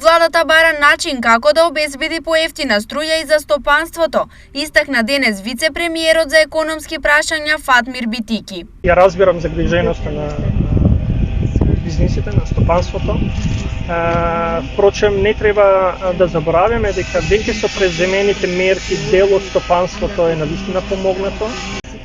Владата бара начин како да обезбеди поевтина струја и за стопанството, истакна денес вице-премиерот за економски прашања Фатмир Битики. Ја разбирам загриженоста на бизнисите, на стопанството. Впрочем, не треба да забораваме дека веќе со преземените мерки дел од стопанството е навистина помогнато.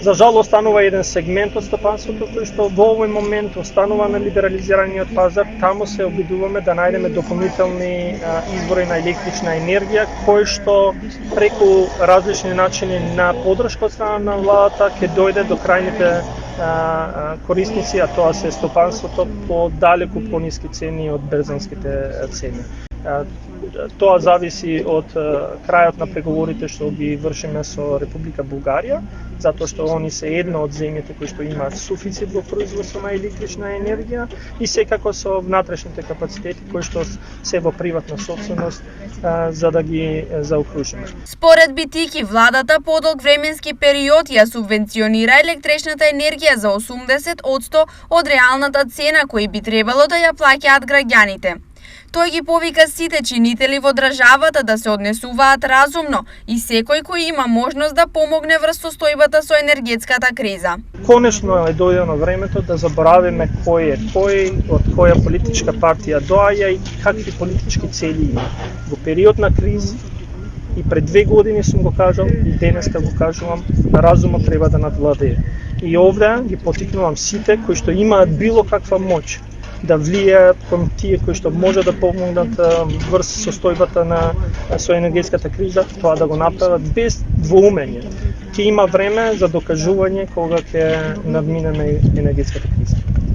За жал останува еден сегмент од стопанството кој што во овој момент останува на либерализираниот пазар. Таму се обидуваме да најдеме дополнителни извори на електрична енергија кои што преку различни начини на поддршка од страна на владата ќе дојде до крајните корисници, а тоа се стопанството по далеку пониски цени од берзанските цени. Тоа зависи од крајот на преговорите што ги вршиме со Република Бугарија, затоа што они се една од земјите кои што имаат суфицит во производство на електрична енергија и секако со внатрешните капацитети кои што се во приватна собственост за да ги заокружиме. Според Битики, владата подолг временски период ја субвенционира електричната енергија за 80% од реалната цена кои би требало да ја плаќаат граѓаните. Тој ги повика сите чинители во државата да се однесуваат разумно и секој кој има можност да помогне врз состојбата со енергетската криза. Конечно е дојдено времето да заборавиме кој е кој, од која политичка партија доаѓа и какви политички цели има. Во период на кризи и пред 2 години сум го кажал и денеска го кажувам, разумот треба да надвладее. И овде ги потикнувам сите кои што имаат било каква моќ да влијаат кон тие кои што може да помогнат врз состојбата со енергетската криза, тоа да го направат без двоумење. Ќе има време за докажување кога ќе надминеме енергетската криза.